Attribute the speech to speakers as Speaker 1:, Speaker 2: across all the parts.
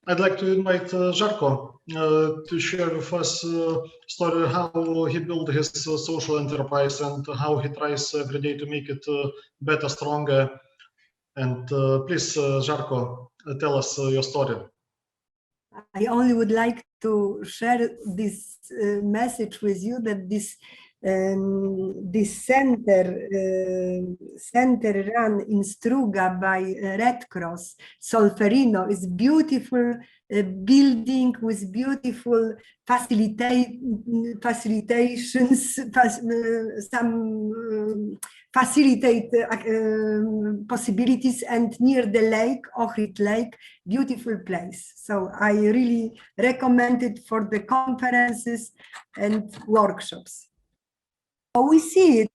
Speaker 1: I'd like to invite Žarko to share with us story how he built his social enterprise and how he tries every day to make it better, stronger. And please, Žarko, tell us your story.
Speaker 2: I only would like to share this message with you that this center run in Struga by Red Cross Solferino is beautiful building with beautiful facilitations, some facilitate possibilities, and near the lake, Ohrid Lake, beautiful place. So I really recommend it for the conferences and workshops. We see it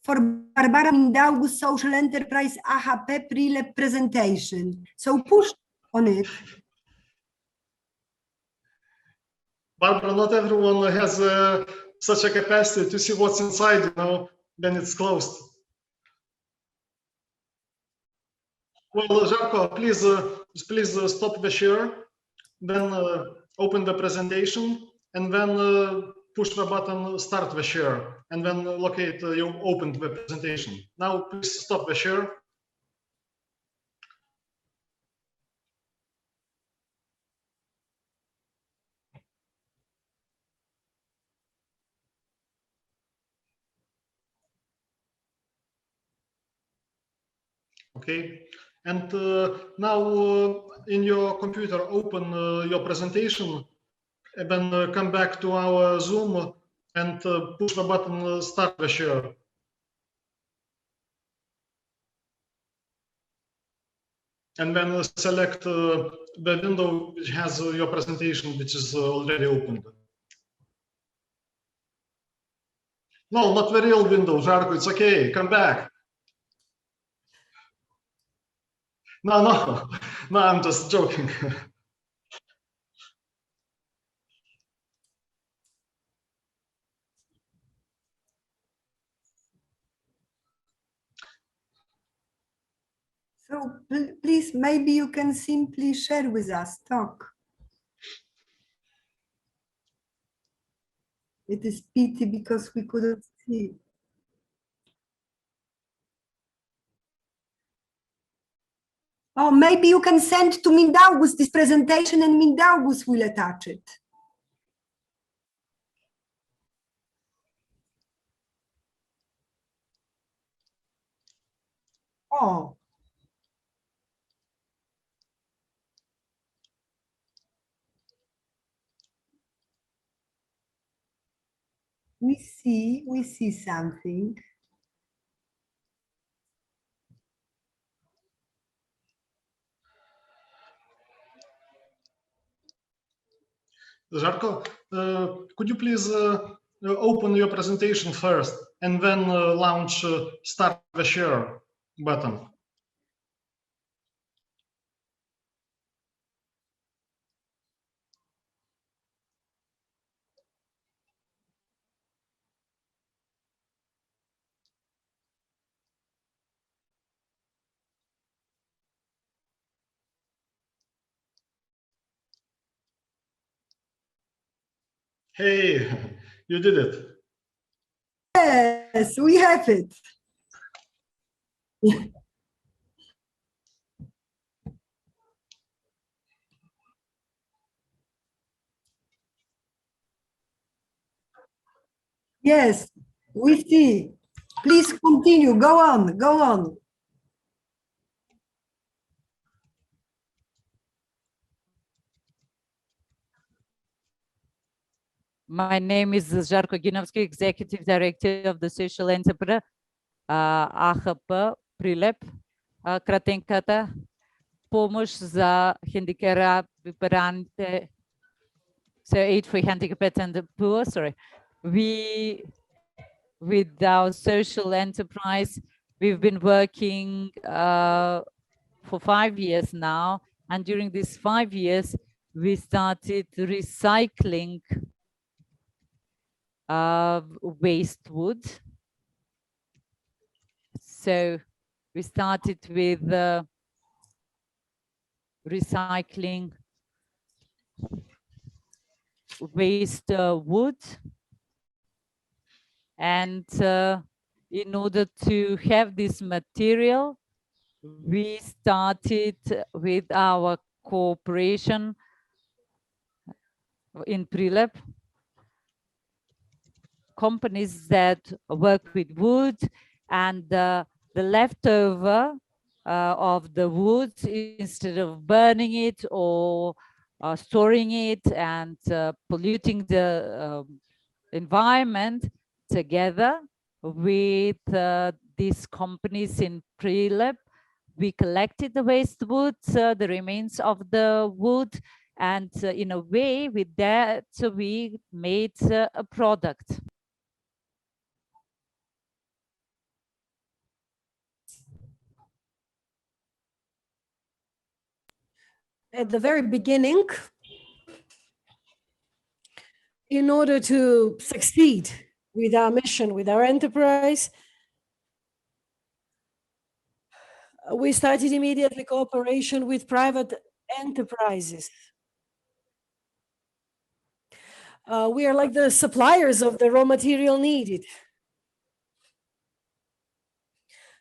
Speaker 2: for Barbara Mindaugus Social Enterprise AHP pre-lab presentation. So push on it.
Speaker 1: Barbara, not everyone has such a capacity to see what's inside, you know, then it's closed. Well, Žarko, please stop the share, then open the presentation, and then push the button start the share, and then locate you opened the presentation. Now please stop the share. Okay, and now in your computer open your presentation, and then come back to our Zoom and push the button start the share. And then select the window which has your presentation, which is already opened. No, not the real window, Žarko, it's okay, come back. No, I'm just joking.
Speaker 2: So please, maybe you can simply share with us, talk. It is pity because we couldn't see. Oh, maybe you can send to Mindaugus this presentation and Mindaugus will attach it. Oh. We see something.
Speaker 1: Žarko, could you please open your presentation first and then launch start the share button? Hey, you did it.
Speaker 2: Yes, we have it. Yes, we see. Please continue. Go on, go on.
Speaker 3: My name is Žarko Ginovski, Executive Director of the Social Enterprise AHP Prilep. Кратенката помощ за хендикапираните, so aid for handicapped and the poor. Sorry, with our social enterprise, we've been working for 5 years now, and during these 5 years, we started recycling waste wood. So we started with recycling waste wood. And in order to have this material, we started with our cooperation in Prilep, companies that work with wood, and the leftover of the wood, instead of burning it or storing it and polluting the environment, together with these companies in Prilep, we collected the waste wood, the remains of the wood, and in a way with that we made a product.
Speaker 4: At the very beginning, in order to succeed with our mission, with our enterprise, we started immediately cooperation with private enterprises. We are like the suppliers of the raw material needed.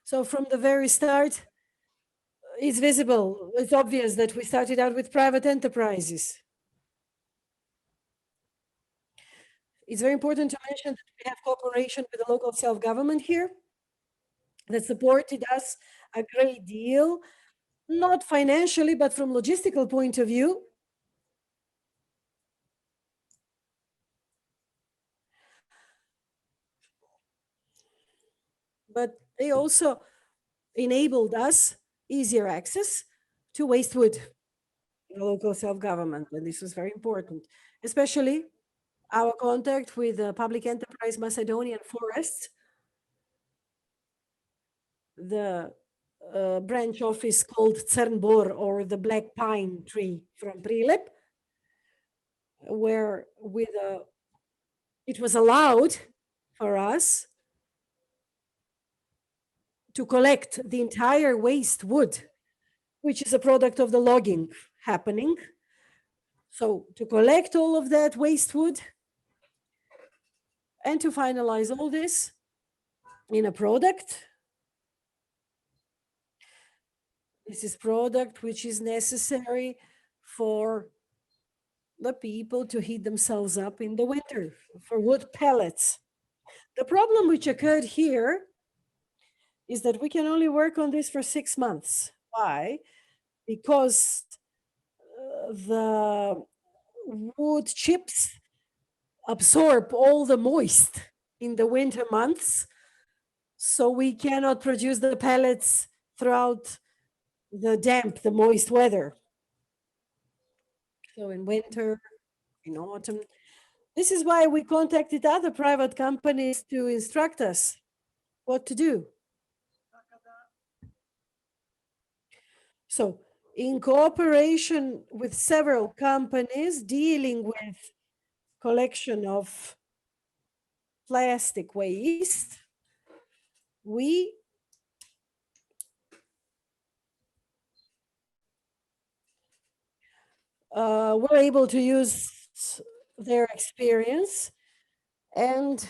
Speaker 4: So from the very start, it's visible, it's obvious that we started out with private enterprises. It's very important to mention that we have cooperation with the local self-government here that supported us a great deal, not financially, but from logistical point of view. But they also enabled us easier access to waste wood in the local self-government, and this was very important, especially our contact with the public enterprise Macedonian Forests, the branch office called Crnbor, or the black pine tree from Prilep, where with it was allowed for us to collect the entire waste wood, which is a product of the logging happening. So to collect all of that waste wood and to finalize all this in a product. This is product which is necessary for the people to heat themselves up in the winter, for wood pellets. The problem which occurred here is that we can only work on this for 6 months. Why? Because the wood chips absorb all the moist in the winter months, so we cannot produce the pellets throughout the damp, the moist weather. So in winter, in autumn, this is why we contacted other private companies to instruct us what to do. So in cooperation with several companies dealing with collection of plastic waste, we were able to use their experience, and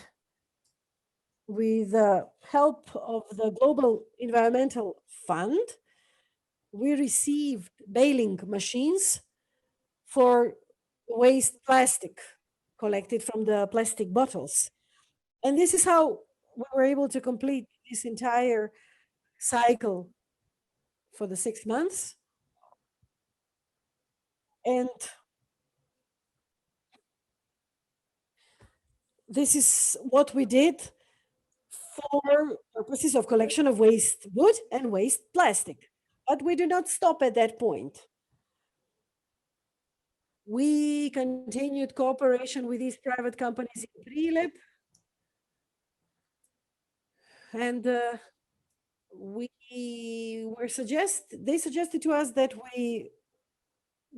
Speaker 4: with the help of the Global Environmental Fund, we received baling machines for waste plastic collected from the plastic bottles. And this is how we were able to complete this entire cycle for the 6 months. And this is what we did for purposes of collection of waste wood and waste plastic. But we do not stop at that point. We continued cooperation with these private companies in Prilep, and they suggested to us that we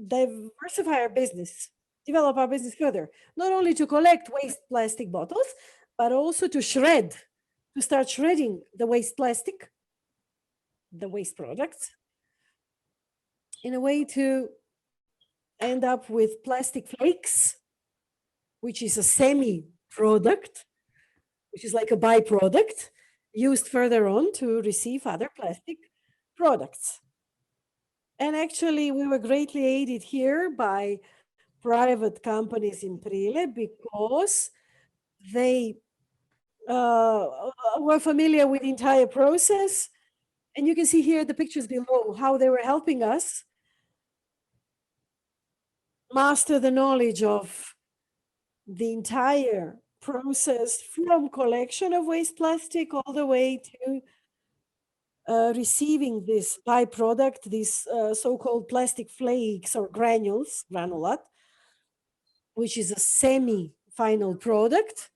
Speaker 4: diversify our business, develop our business further, not only to collect waste plastic bottles, but also to start shredding the waste plastic, the waste products, in a way to end up with plastic flakes, which is a semi-product, which is like a byproduct used further on to receive other plastic products. And actually, we were greatly aided here by private companies in Prile because they were familiar with the entire process. And you can see here the pictures below how they were helping us master the knowledge of the entire process from collection of waste plastic all the way to receiving this byproduct, these so-called plastic flakes or granulate, which is a semi-final product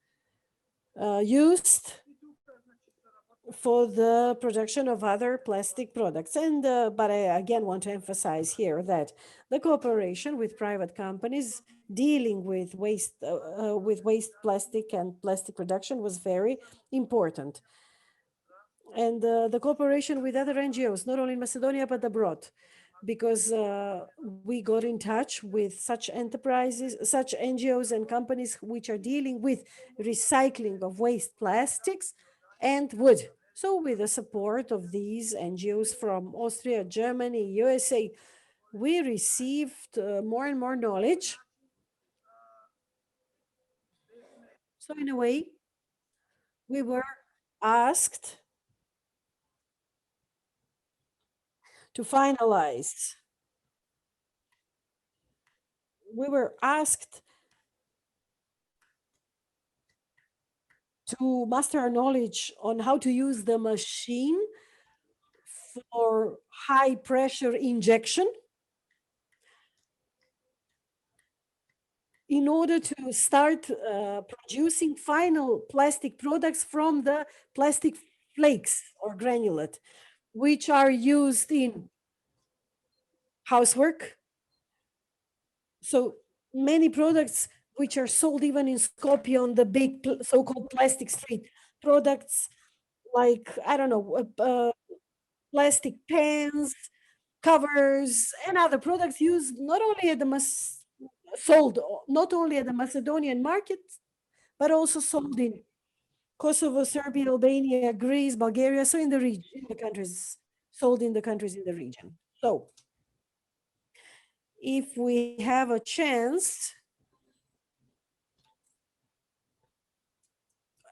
Speaker 4: used for the production of other plastic products. And but I again want to emphasize here that the cooperation with private companies dealing with waste plastic and plastic production was very important. And the cooperation with other NGOs, not only in Macedonia, but abroad, because we got in touch with such enterprises, such NGOs and companies which are dealing with recycling of waste plastics and wood. So with the support of these NGOs from Austria, Germany, USA, we received more and more knowledge. So in a way, we were asked to finalize. We were asked to master our knowledge on how to use the machine for high pressure injection in order to start producing final plastic products from the plastic flakes or granulate, which are used in housework. So many products which are sold even in Skopje on the big so-called plastic street, products like, I don't know, plastic pans, covers, and other products used not only at the sold not only at the Macedonian market, but also sold in Kosovo, Serbia, Albania, Greece, Bulgaria, so in the region, in the countries, sold in the countries in the region. So if we have a chance,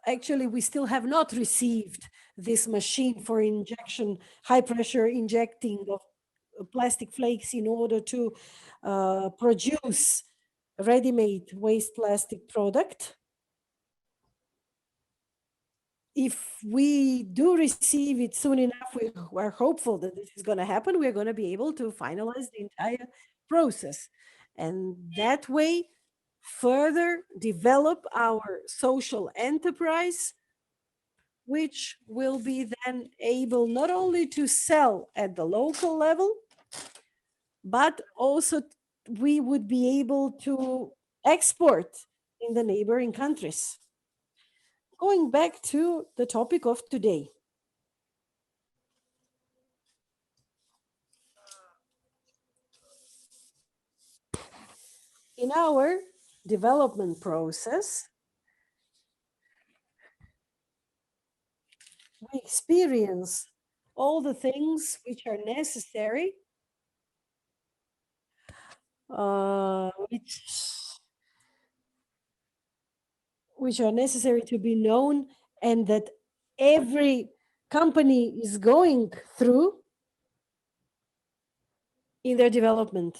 Speaker 4: actually, we still have not received this machine for injection, high pressure injecting of plastic flakes in order to produce ready-made waste plastic product. If we do receive it soon enough, we are hopeful that this is going to happen. We're going to be able to finalize the entire process. And that way, further develop our social enterprise, which will be then able not only to sell at the local level, but also we would be able to export in the neighboring countries. Going back to the topic of today. In our development process, we experience all the things which are necessary, which are necessary to be known, and that every company is going through in their development.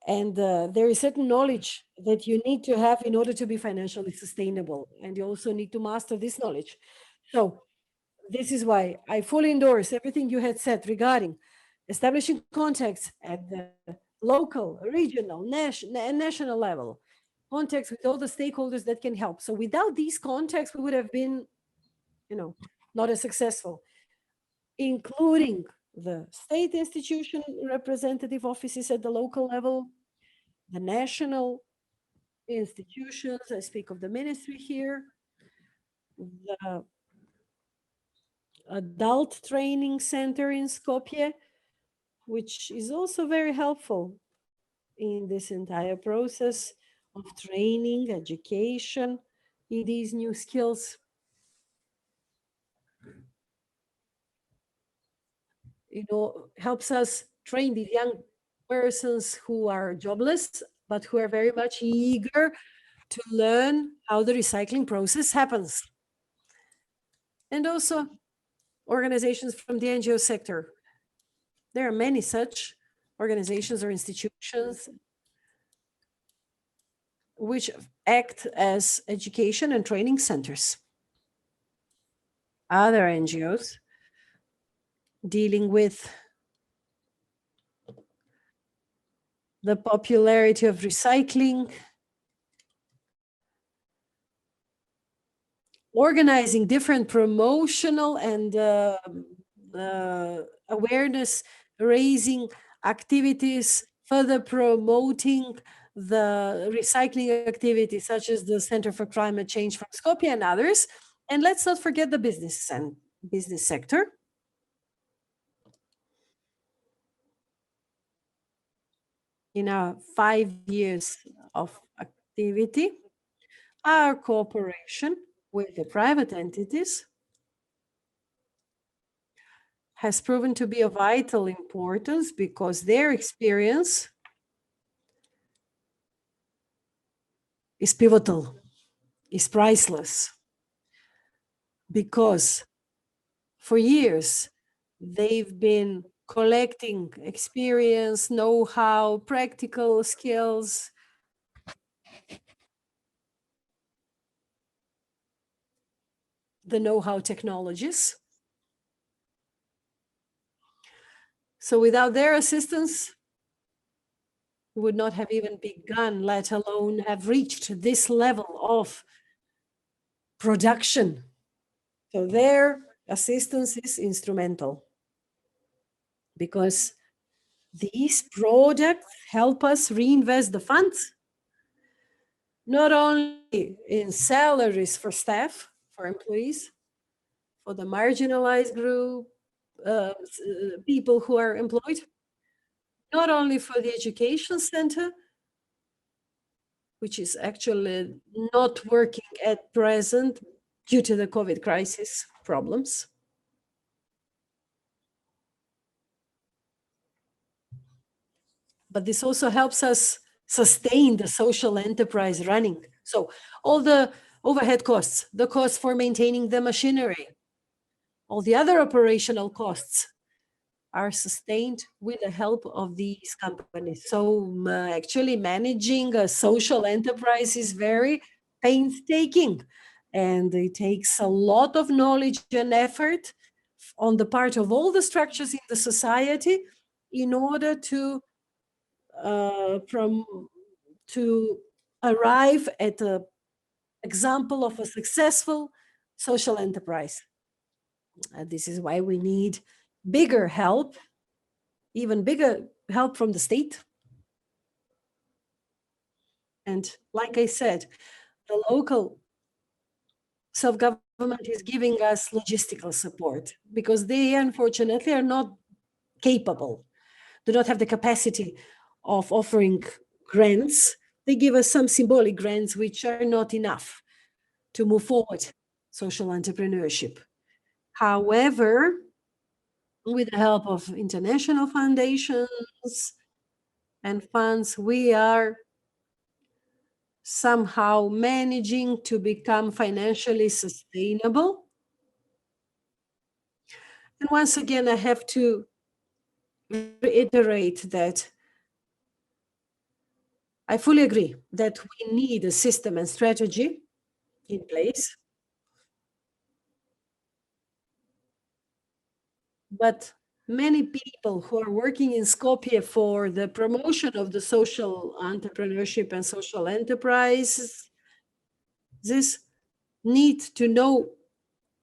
Speaker 4: And there is certain knowledge that you need to have in order to be financially sustainable. And you also need to master this knowledge. So this is why I fully endorse everything you had said regarding establishing contacts at the local, regional, national level, contacts with all the stakeholders that can help. So without these contacts, we would have been, not as successful, including the state institution representative offices at the local level, the national institutions, I speak of the ministry here, the adult training center in Skopje, which is also very helpful in this entire process of training, education in these new skills. You know, helps us train the young persons who are jobless, but who are very much eager to learn how the recycling process happens. And also organizations from the NGO sector. There are many such organizations or institutions which act as education and training centers. Other NGOs dealing with the popularity of recycling, organizing different promotional and awareness raising activities, further promoting the recycling activities such as the Center for Climate Change from Skopje and others. And let's not forget the business and business sector. In our 5 years of activity, our cooperation with the private entities has proven to be of vital importance because their experience is pivotal, is priceless, because for years they've been collecting experience, know-how, practical skills, the know-how technologies. So without their assistance, we would not have even begun, let alone have reached this level of production. So their assistance is instrumental because these products help us reinvest the funds, not only in salaries for staff, for employees, for the marginalized group, people who are employed, not only for the education center, which is actually not working at present due to the COVID crisis problems. But this also helps us sustain the social enterprise running. So all the overhead costs, the costs for maintaining the machinery, all the other operational costs are sustained with the help of these companies. So actually managing a social enterprise is very painstaking, and it takes a lot of knowledge and effort on the part of all the structures in the society in order to arrive at an example of a successful social enterprise. This is why we need bigger help, even bigger help from the state. And like I said, the local self-government is giving us logistical support because they unfortunately are not capable, do not have the capacity of offering grants. They give us some symbolic grants, which are not enough to move forward social entrepreneurship. However, with the help of international foundations and funds, we are somehow managing to become financially sustainable. And once again, I have to reiterate that I fully agree that we need a system and strategy in place. But many people who are working in Skopje for the promotion of the social entrepreneurship and social enterprises, this need to know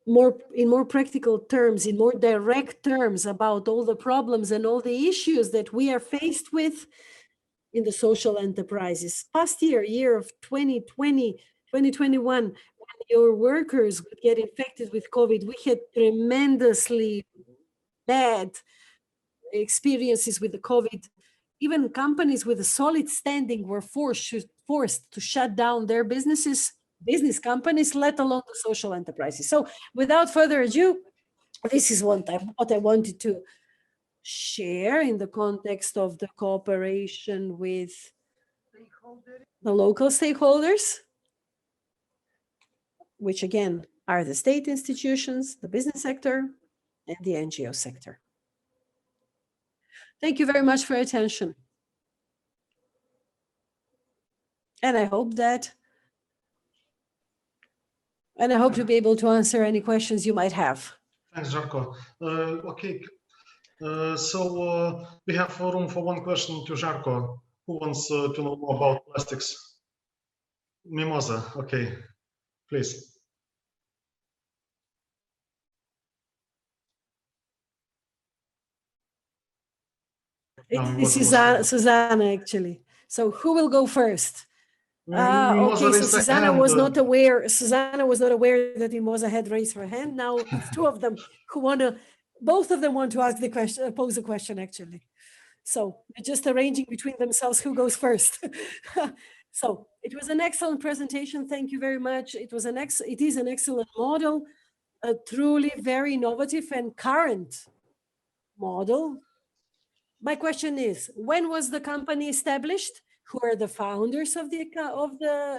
Speaker 4: more in more practical terms, in more direct terms about all the problems and all the issues that we are faced with in the social enterprises. Past year of 2020, 2021, when your workers would get infected with COVID, we had tremendously bad experiences with the COVID even companies with a solid standing were forced to shut down their business companies, let alone the social enterprises. So without further ado, this is what I wanted to share in the context of the cooperation with the local stakeholders, which again are the state institutions, the business sector, and the NGO sector. Thank you very much for your attention. And I hope to be able to answer any questions you might have.
Speaker 1: Thanks, Žarko. Okay, so we have room for one question to Žarko. Who wants to know more about plastics? Mimosa, okay, please.
Speaker 4: This is Susanna, actually. So who will go first? Okay, so Susanna was not aware that Mimosa had raised her hand. Now it's two of them who both of them want to ask the question, pose a question, actually. So they're just arranging between themselves who goes first. So it was an excellent presentation. Thank you very much. It is an excellent model, a truly very innovative and current model. My question is, when was the company established? Who are the founders of the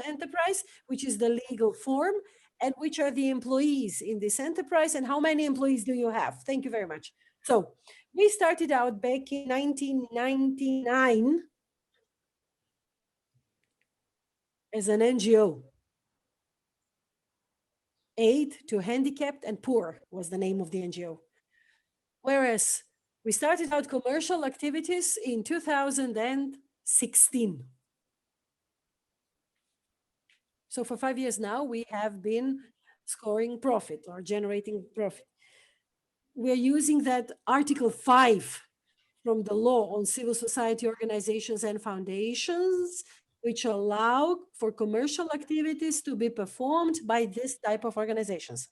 Speaker 4: enterprise? Which is the legal form? And which are the employees in this enterprise? And how many employees do you have? Thank you very much. So we started out back in 1999 as an NGO. Aid to Handicapped and Poor was the name of the NGO. Whereas we started out commercial activities in 2016. So for 5 years now, we have been scoring profit or generating profit. We are using that Article 5 from the law on civil society organizations and foundations, which allow for commercial activities to be performed by this type of organizations,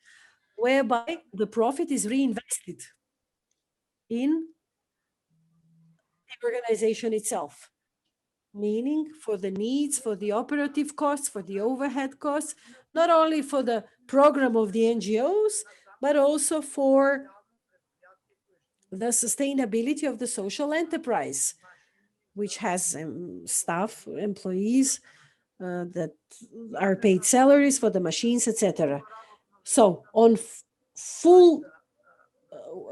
Speaker 4: whereby the profit is reinvested in the organization itself, meaning for the needs, for the operative costs, for the overhead costs, not only for the program of the NGOs, but also for the sustainability of the social enterprise, which has staff, employees that are paid salaries for the machines, etc. So on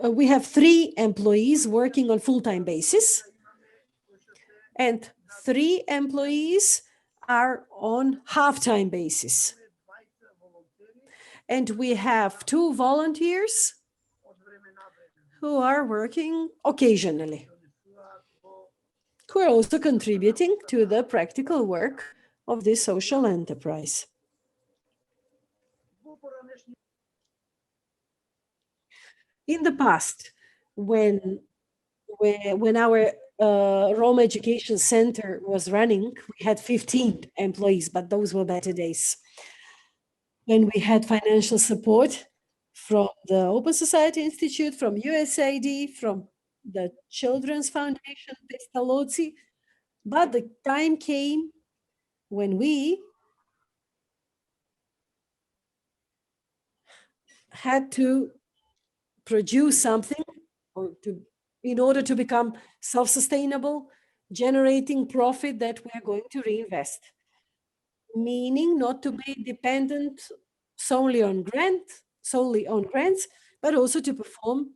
Speaker 4: we have 3 employees working on full-time basis, and 3 employees are on half-time basis. And we have 2 volunteers who are working occasionally, who are also contributing to the practical work of this social enterprise. In the past, when our Roma Education Center was running, we had 15 employees, but those were better days. When we had financial support from the Open Society Institute, from USAID, from the Children's Foundation, Pestalozzi, but the time came when we had to produce something in order to become self-sustainable, generating profit that we are going to reinvest. Meaning not to be dependent solely on grants, but also to perform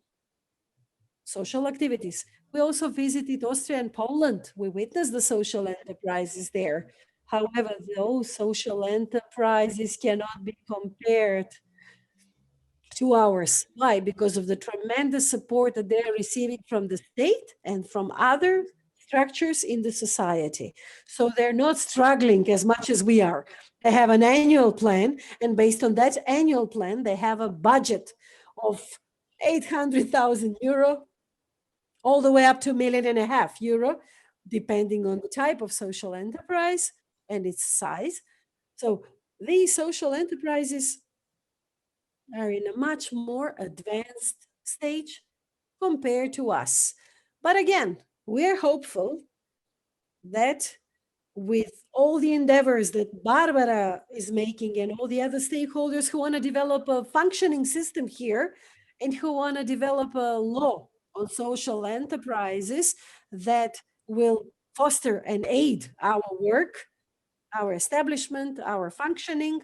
Speaker 4: social activities. We also visited Austria and Poland. We witnessed the social enterprises there. However, those social enterprises cannot be compared to ours. Why? Because of the tremendous support that they're receiving from the state and from other structures in the society. So they're not struggling as much as we are. They have an annual plan, and based on that annual plan, they have a budget of 800,000 euro, all the way up to €1.5 million, depending on the type of social enterprise and its size. So these social enterprises are in a much more advanced stage compared to us. But again, we're hopeful that with all the endeavors that Barbara is making and all the other stakeholders who want to develop a functioning system here and who want to develop a law on social enterprises that will foster and aid our work, our establishment, our functioning,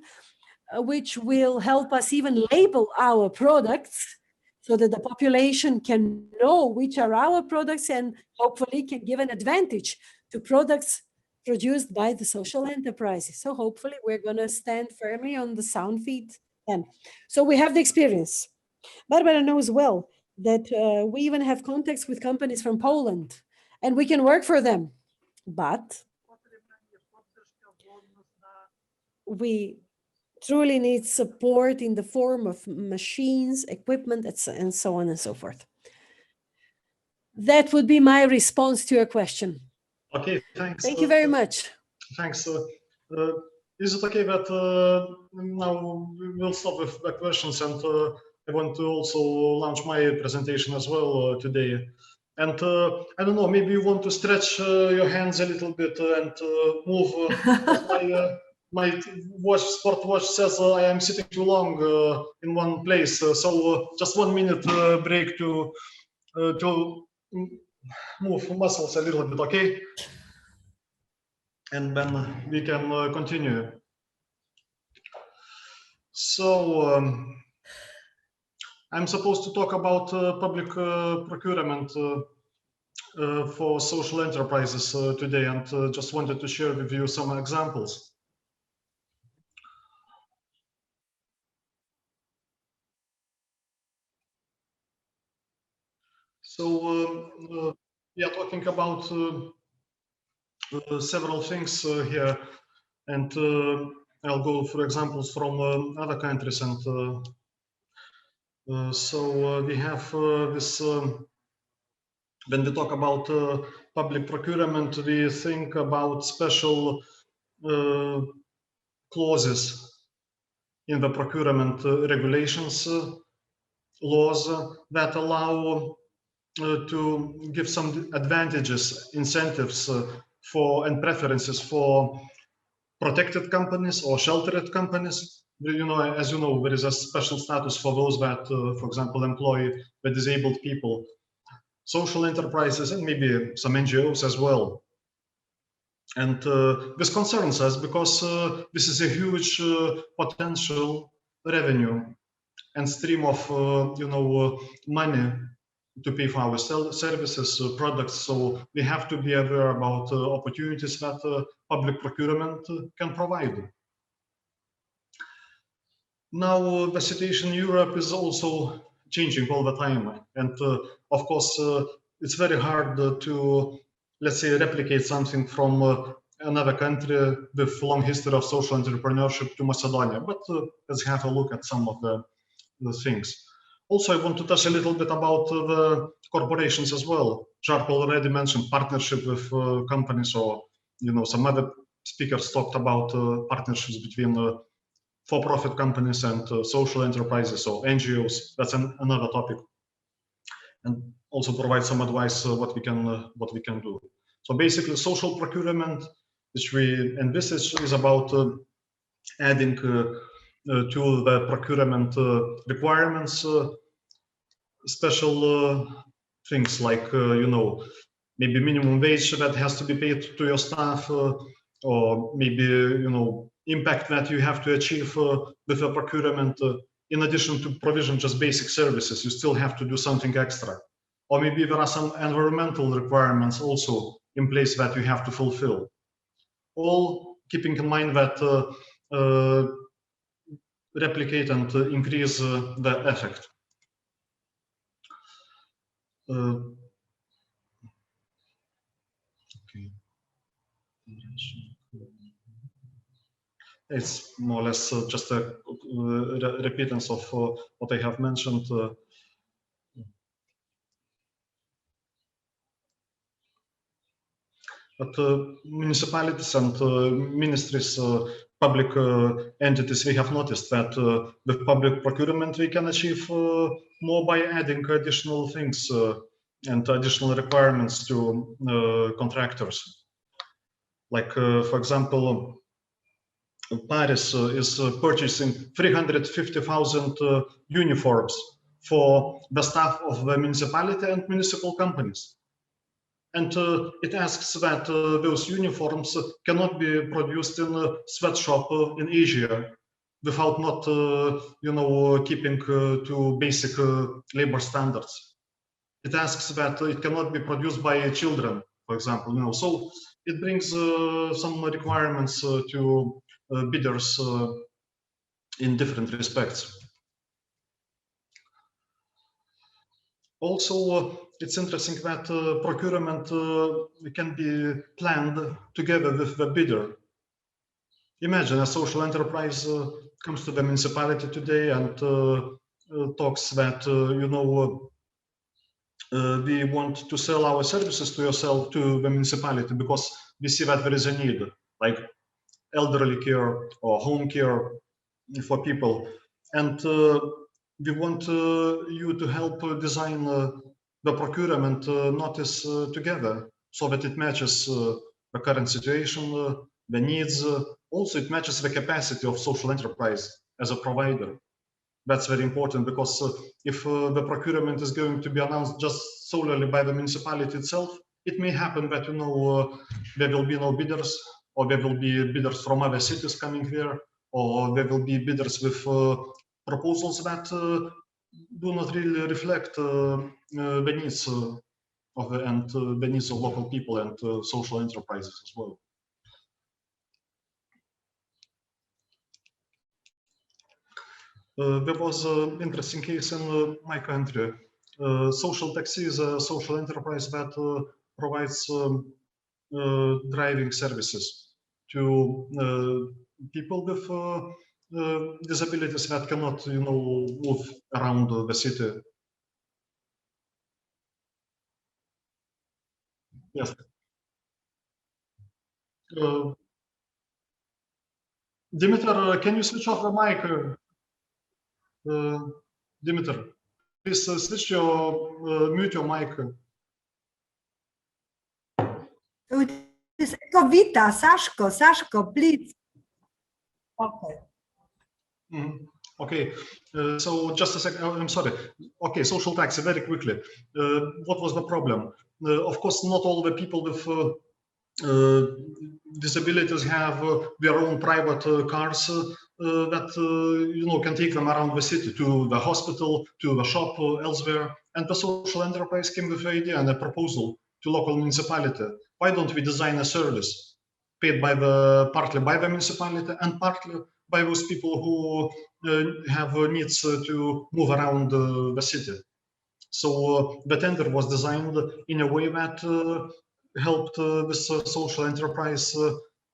Speaker 4: which will help us even label our products so that the population can know which are our products and hopefully can give an advantage to products produced by the social enterprises. So hopefully we're going to stand firmly on the sound feet then. So we have the experience. Barbara knows well that we even have contacts with companies from Poland and we can work for them. But we truly need support in the form of machines, equipment, and so on and so forth. That would be my response to your question.
Speaker 1: Okay, thanks.
Speaker 4: Thank you very much.
Speaker 1: Thanks. Is it okay that now we'll stop with the questions, and I want to also launch my presentation as well today. And I don't know, maybe you want to stretch your hands a little bit and move. My sport watch says I am sitting too long in one place, so just 1 minute break to move muscles a little bit, okay? And then we can continue. So I'm supposed to talk about public procurement for social enterprises today, and just wanted to share with you some examples. So we are talking about several things here, and I'll go for examples from other countries. And so we have this, when we talk about public procurement, we think about special clauses in the procurement regulations, laws that allow to give some advantages, incentives for and preferences for protected companies or sheltered companies. You know, as you know, there is a special status for those that, for example, employ the disabled people, social enterprises, and maybe some NGOs as well. And this concerns us because this is a huge potential revenue and stream of money to pay for our services, products. So we have to be aware about opportunities that public procurement can provide. Now the situation in Europe is also changing all the time, and of course it's very hard to, let's say, replicate something from another country with long history of social entrepreneurship to Macedonia. But let's have a look at some of the things. Also, I want to touch a little bit about the corporations as well. Jarko already mentioned partnership with companies, or some other speakers talked about partnerships between for-profit companies and social enterprises or NGOs. That's another topic, and also provide some advice what we can do. So basically, social procurement, which we envisage, is about adding to the procurement requirements special things like maybe minimum wage that has to be paid to your staff, or maybe impact that you have to achieve with a procurement. In addition to provision just basic services, you still have to do something extra, or maybe there are some environmental requirements also in place that you have to fulfill, all keeping in mind that replicate and increase the effect. Okay. It's more or less just a repeatance of what I have mentioned. But municipalities and ministries, public entities, we have noticed that with public procurement we can achieve more by adding additional things and additional requirements to contractors. Like, for example, Paris is purchasing 350,000 uniforms for the staff of the municipality and municipal companies. And it asks that those uniforms cannot be produced in a sweatshop in Asia without not, keeping to basic labor standards. It asks that it cannot be produced by children, for example. So it brings some requirements to bidders in different respects. Also, it's interesting that procurement can be planned together with the bidder. Imagine a social enterprise comes to the municipality today and talks that, we want to sell our services to the municipality, because we see that there is a need, like elderly care or home care for people. And we want you to help design the procurement notice together so that it matches the current situation, the needs. Also, it matches the capacity of social enterprise as a provider. That's very important, because if the procurement is going to be announced just solely by the municipality itself, it may happen that, there will be no bidders, or there will be bidders from other cities coming there, or there will be bidders with proposals that do not really reflect the needs the needs of local people and social enterprises as well. There was an interesting case in my country. Social Taxi is a social enterprise that provides driving services to people with disabilities that cannot, move around the city. Yes. Dimitar, can you switch off the mic? Dimitar, please switch mute your mic.
Speaker 2: So it is Ekovita, Sashko, please. Okay.
Speaker 1: Okay, so just a second, I'm sorry. Okay, social taxi, very quickly. What was the problem? Of course, not all the people with disabilities have their own private cars that can take them around the city, to the hospital, to the shop, elsewhere. And the social enterprise came with the idea and a proposal to local municipality. Why don't we design a service paid partly by the municipality and partly by those people who have needs to move around the city? So the tender was designed in a way that helped this social enterprise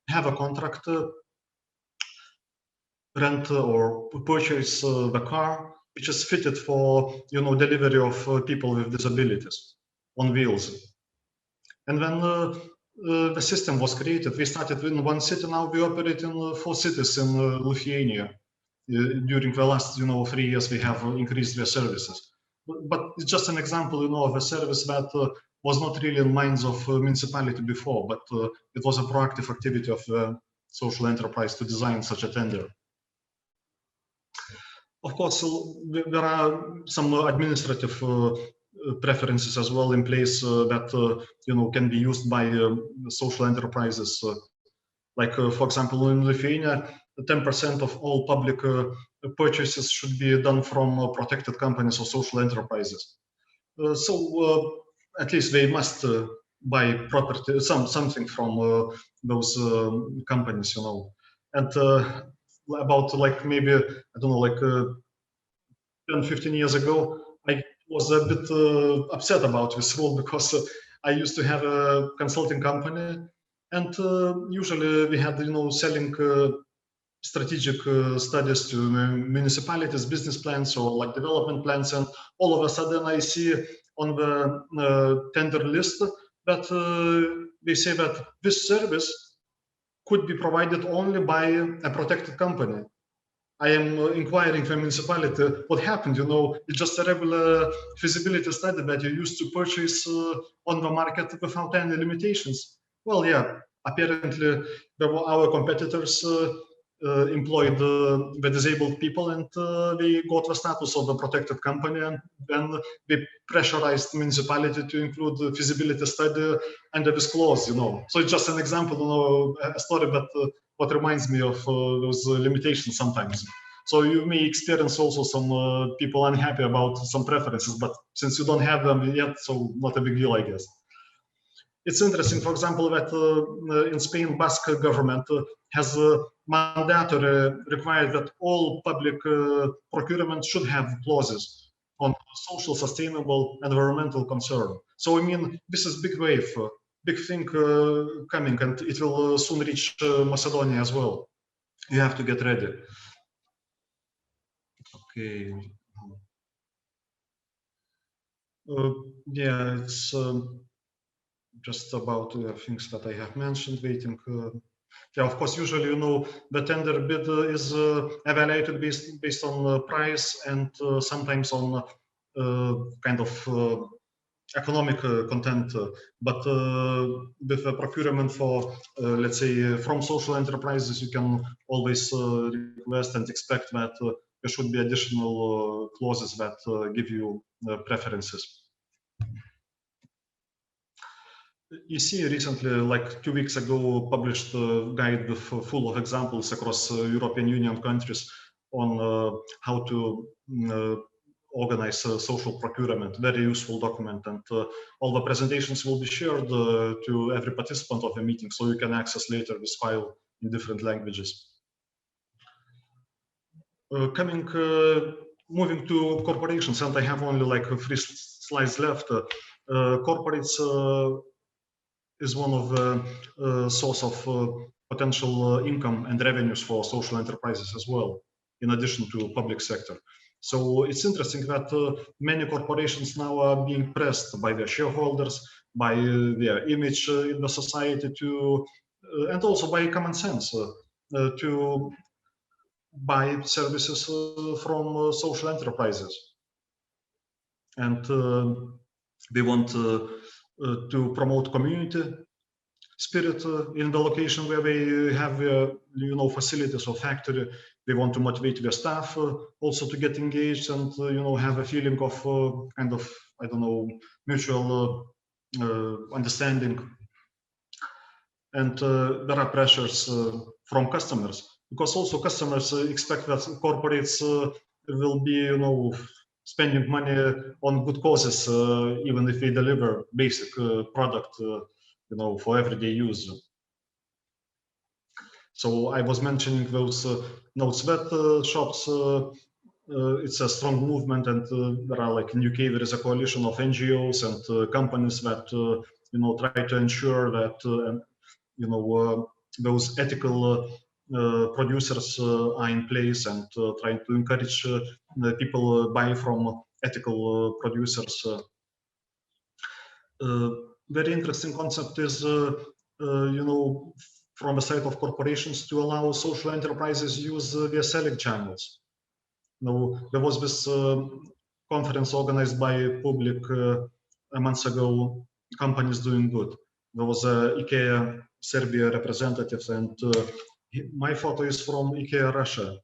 Speaker 1: have a contract, rent or purchase the car, which is fitted for delivery of people with disabilities on wheels. And when the system was created, we started in one city. Now we operate in 4 cities in Lithuania. During the last 3 years, we have increased their services. But it's just an example, of a service that was not really in minds of municipality before, but it was a proactive activity of the social enterprise to design such a tender. Of course, there are some administrative preferences as well in place that can be used by social enterprises. Like, for example, in Lithuania, 10% of all public purchases should be done from protected companies or social enterprises. So at least they must buy property, something from those companies, And about like maybe, I don't know, like 10, 15 years ago, I was a bit upset about this rule, because I used to have a consulting company, and usually we had, selling strategic studies to municipalities, business plans or like development plans, and all of a sudden I see on the tender list that they say that this service could be provided only by a protected company. I am inquiring from municipality what happened. It's just a regular feasibility study that you used to purchase on the market without any limitations. Well, yeah, apparently our competitors employed the disabled people, and they got the status of a protected company, and then they pressurized municipality to include the feasibility study under this clause, So it's just an example, a story, but what reminds me of those limitations sometimes. So you may experience also some people unhappy about some preferences, but since you don't have them yet, so not a big deal, I guess. It's interesting, for example, that in Spain, Basque government has mandatory required that all public procurement should have clauses on social, sustainable, environmental concern. So, I mean, this is big wave, big thing coming, and it will soon reach Macedonia as well. You have to get ready. Okay. Yeah, it's just about things that I have mentioned, waiting. Yeah, of course, usually, the tender bid is evaluated based on price and sometimes on kind of economic content. But with the procurement for, let's say, from social enterprises, you can always request and expect that there should be additional clauses that give you preferences. EC recently, like 2 weeks ago, published a guide with full of examples across European Union countries on how to organize social procurement. Very useful document, and all the presentations will be shared to every participant of the meeting, so you can access later this file in different languages. Moving to corporations, and I have only like 3 slides left. Corporates is one of the source of potential income and revenues for social enterprises as well, in addition to public sector. So it's interesting that many corporations now are being pressed by their shareholders, by their image in the society, to and also by common sense to buy services from social enterprises. And they want to promote community spirit in the location where they have facilities or factory. They want to motivate their staff also to get engaged and have a feeling of kind of, I don't know, mutual understanding. And there are pressures from customers, because also customers expect that corporates will be spending money on good causes, even if they deliver basic product for everyday use. So I was mentioning those no-sweat shops. It's a strong movement, and there are, like in UK, there is a coalition of NGOs and companies that try to ensure that those ethical producers are in place, and trying to encourage people buy from ethical producers. Very interesting concept is, from the side of corporations, to allow social enterprises use their selling channels. Now, there was this conference organized by Public a month ago, Companies Doing Good. There was a IKEA Serbia representative, and my photo is from IKEA Russia.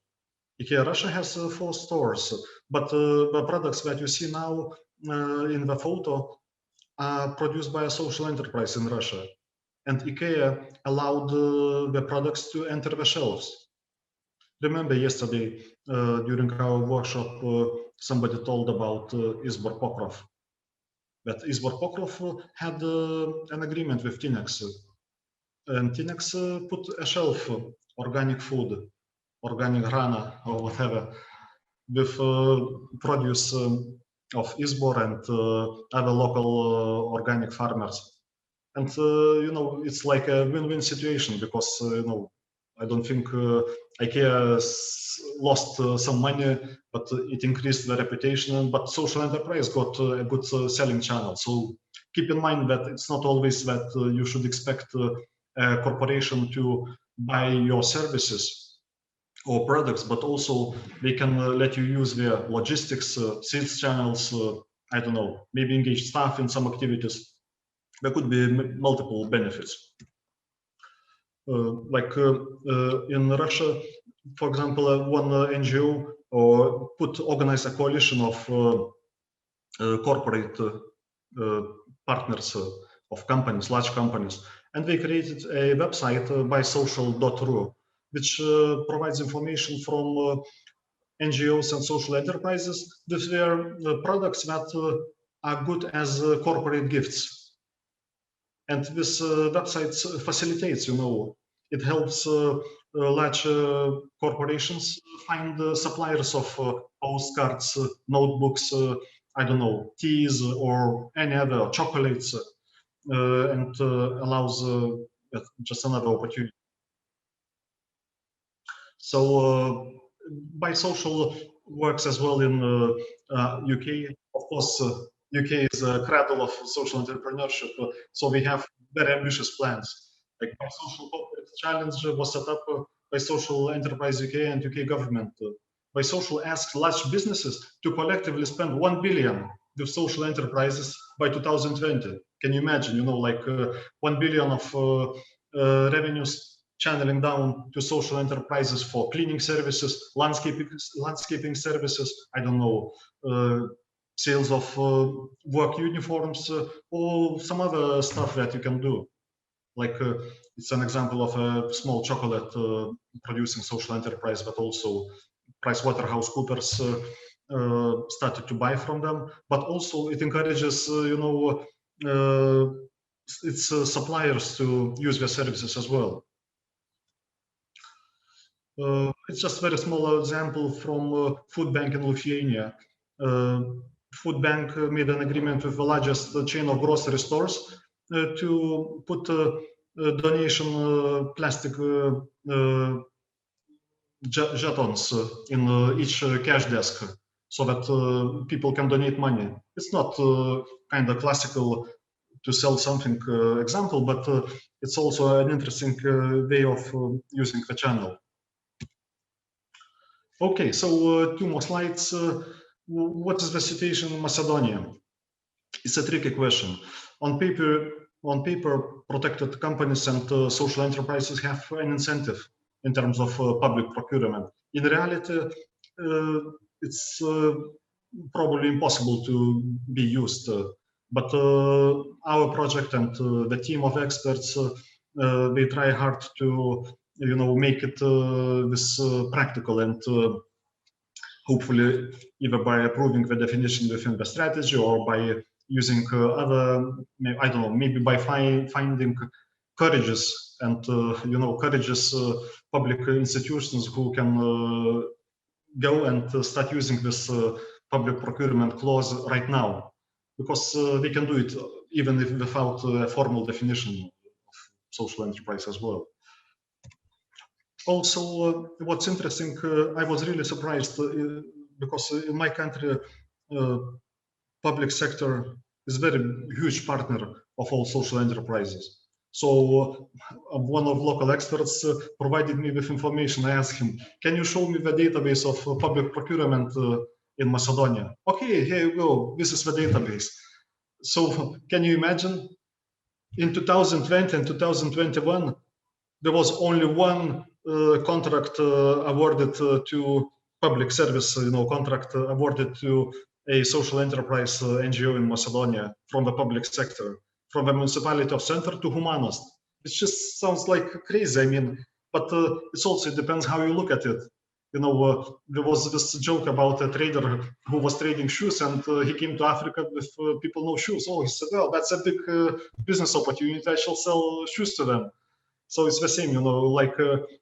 Speaker 1: IKEA Russia has 4 stores, but the products that you see now in the photo are produced by a social enterprise in Russia. And IKEA allowed the products to enter the shelves. Remember yesterday, during our workshop, somebody told about Izbor Pokrov. That Izbor Pokrov had an agreement with Tinex. And Tinex put a shelf, organic food, organic grana, or whatever, with produce of Izbor and other local organic farmers. And it's like a win-win situation, because I don't think IKEA lost some money, but it increased the reputation. But social enterprise got a good selling channel. So keep in mind that it's not always that you should expect a corporation to buy your services or products, but also they can let you use their logistics, sales channels, I don't know, maybe engage staff in some activities. There could be multiple benefits. in Russia, for example, one NGO organized a coalition of corporate partners of companies, large companies, and they created a website bysocial.ru, which provides information from NGOs and social enterprises with their products that are good as corporate gifts. And this website facilitates, it helps large corporations find suppliers of postcards, notebooks, I don't know, teas or any other chocolates, and allows just another opportunity. So Bisocial works as well in UK. Of course, UK is a cradle of social entrepreneurship, so we have very ambitious plans. Like Bisocial Corporate Challenge was set up by Social Enterprise UK and UK government. Bisocial asks large businesses to collectively spend 1 billion with social enterprises by 2020. Can you imagine, 1 billion of revenues channeling down to social enterprises for cleaning services, landscaping services, I don't know, sales of work uniforms, or some other stuff that you can do. Like it's an example of a small chocolate producing social enterprise, but also PricewaterhouseCoopers started to buy from them. But also it encourages, its suppliers to use their services as well. It's just a very small example from Food Bank in Lithuania. Food Bank made an agreement with the largest chain of grocery stores to put donation plastic jetons in each cash desk so that people can donate money. It's not kind of classical to sell something example, but it's also an interesting way of using the channel. Okay, so 2 more slides. What is the situation in Macedonia? It's a tricky question. On paper, protected companies and social enterprises have an incentive in terms of public procurement. In reality, it's probably impossible to be used. But our project and the team of experts, they try hard to make it this practical, and hopefully either by approving the definition within the strategy or by using other, I don't know, maybe by finding courageous and courageous public institutions who can go and start using this public procurement clause right now, because they can do it even if without a formal definition of social enterprise as well. Also, what's interesting, I was really surprised because in my country, public sector is a very huge partner of all social enterprises. So one of local experts provided me with information. I asked him, can you show me the database of public procurement in Macedonia? Okay, here you go. This is the database. So can you imagine? In 2020 and 2021, there was only one contract awarded to public service, contract awarded to a social enterprise NGO in Macedonia from the public sector, from the municipality of Center to Humanost. It just sounds like crazy. I mean, but it also depends how you look at it. There was this joke about a trader who was trading shoes, and he came to Africa with people no shoes. Oh, he said, well, that's a big business opportunity. I shall sell shoes to them. So it's the same, like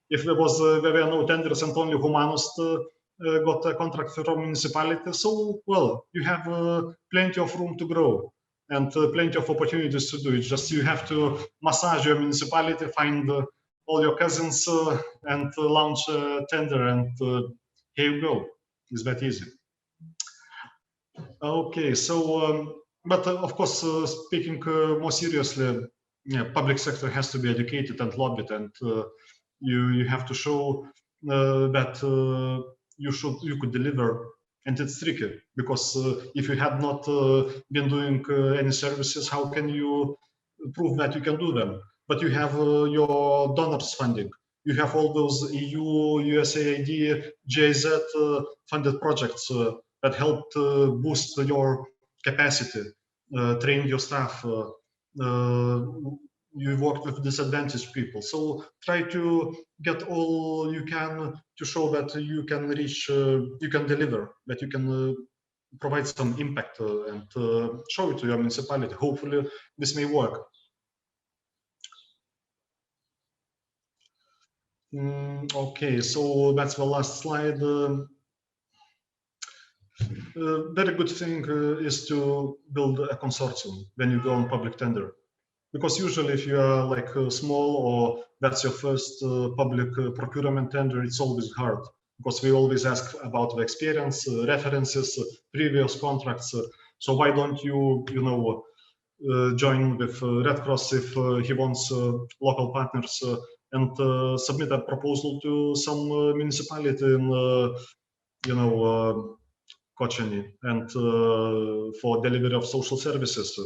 Speaker 1: if there were no tenders and only Humanost got a contract from municipality. So, well, you have plenty of room to grow and plenty of opportunities to do it. Just you have to massage your municipality, find all your cousins and launch a tender, and here you go. It's that easy. Okay, so, but of course, speaking more seriously, public sector has to be educated and lobbied, and you have to show that you could deliver. And it's tricky because if you have not been doing any services, how can you prove that you can do them? but you have your donors funding. You have all those EU, USAID, GIZ funded projects that helped boost your capacity, train your staff. You work with disadvantaged people. So try to get all you can to show that you can reach, you can deliver, that you can provide some impact and show it to your municipality. Hopefully this may work. Okay, so that's the last slide. Very good thing is to build a consortium when you go on public tender. Because usually if you are like small or that's your first public procurement tender, it's always hard. Because we always ask about the experience, references, previous contracts. So why don't you, join with Red Cross if he wants local partners and submit a proposal to some municipality in, Kochani and for delivery of social services,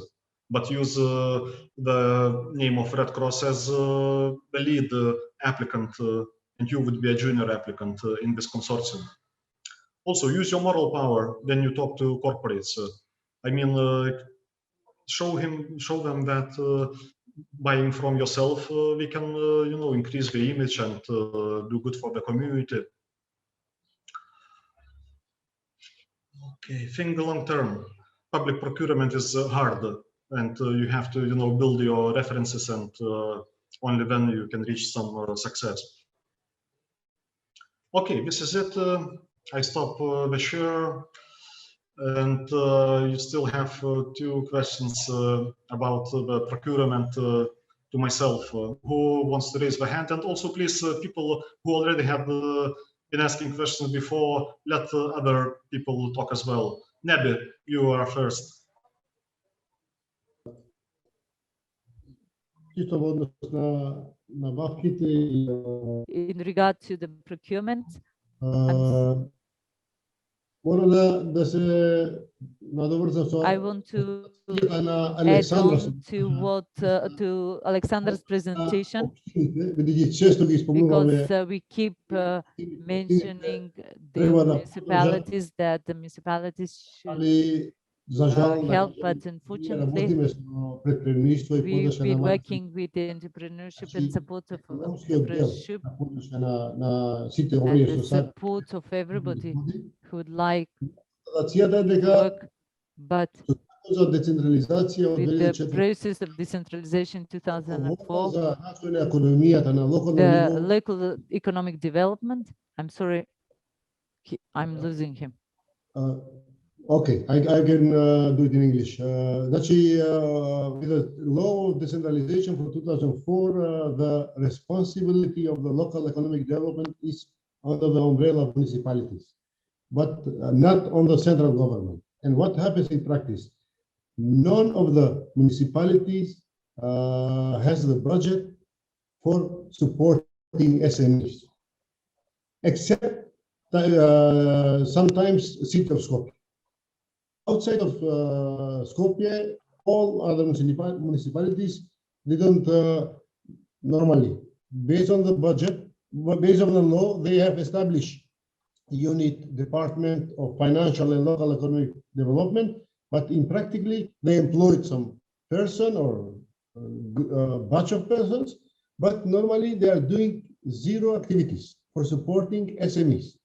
Speaker 1: but use the name of Red Cross as the lead applicant, and you would be a junior applicant in this consortium. Also, use your moral power when you talk to corporates. Show them that buying from yourself, we can, increase the image and do good for the community. Okay, think long term. Public procurement is hard, and you have to, build your references, and only then you can reach some success. Okay, this is it. I stop the share, and you still have 2 questions about the procurement to myself. Who wants to raise the hand? And also, please, people who already have been asking questions before, let other people talk as well. Nebi, you are first.
Speaker 3: In regard to the procurement, I want to add on to what to Alexander's presentation, because we keep mentioning the municipalities, that the municipalities should help, but unfortunately we've been working with the entrepreneurship and support of entrepreneurship and the support of everybody who would like to work, but with the process of decentralization 2004, the local economic development, I'm sorry, I'm losing him.
Speaker 5: Okay, I can do it in English. With the law of decentralization for 2004, the responsibility of the local economic development is under the umbrella of municipalities, but not on the central government. And what happens in practice? None of the municipalities has the budget for supporting SMEs, except sometimes city of Skopje. Outside of Skopje, all other municipalities, they don't normally, based on the budget, based on the law, they have established unit department of financial and local economic development, but in practically they employed some person or a bunch of persons, but normally they are doing zero activities for supporting SMEs.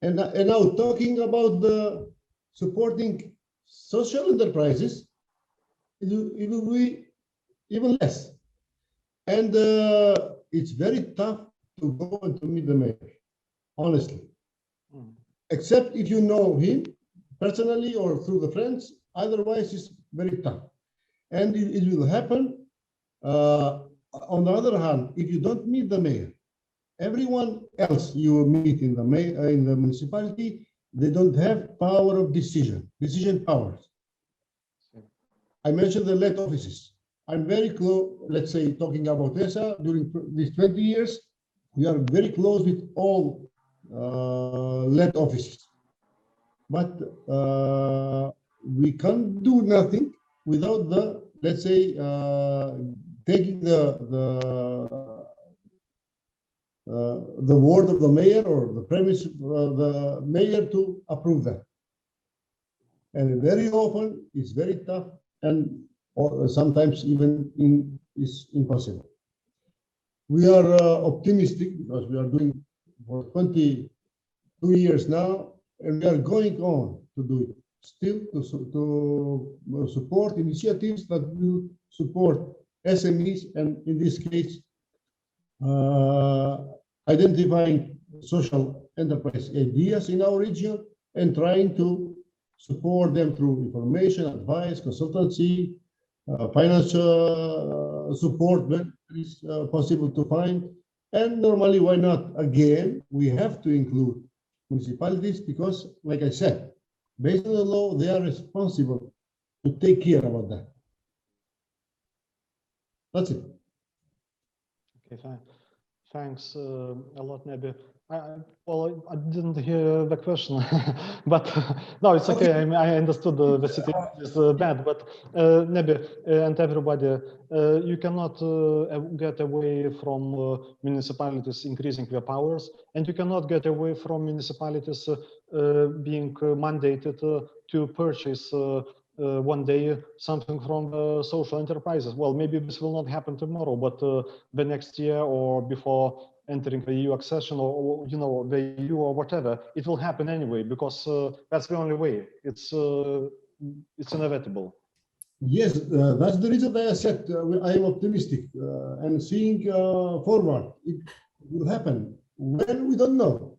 Speaker 5: And now talking about the supporting social enterprises, it will be even less. And it's very tough to go and to meet the mayor, honestly. Except if you know him personally or through the friends, otherwise it's very tough. And it will happen. On the other hand, if you don't meet the mayor, everyone else you meet in the municipality, they don't have power of decision powers. I mentioned the lead offices. I'm very close, let's say, talking about ESA, during these 20 years, we are very close with all lead offices. But we can't do nothing without the, let's say, taking the word of the mayor or the premise of the mayor to approve that. And very often it's very tough and sometimes even is impossible. We are optimistic because we are doing for 22 years now, and we are going on to do it still to support initiatives that will support SMEs, and in this case, identifying social enterprise ideas in our region and trying to support them through information, advice, consultancy, financial support when it is possible to find. And normally, why not? Again, we have to include municipalities because, like I said, based on the law, they are responsible to take care about that. That's it.
Speaker 1: Okay, fine. Thanks a lot, Nebi. Well, I didn't hear the question, but no, it's okay. I mean, I understood the situation is bad, but Nebi and everybody, you cannot get away from municipalities increasing their powers, and you cannot get away from municipalities being mandated to purchase one day something from social enterprises. Well, maybe this will not happen tomorrow, but the next year or before entering the EU accession or the EU or whatever, it will happen anyway because that's the only way. It's inevitable.
Speaker 5: Yes, that's the reason that I said I am optimistic and seeing forward. It will happen when we don't know.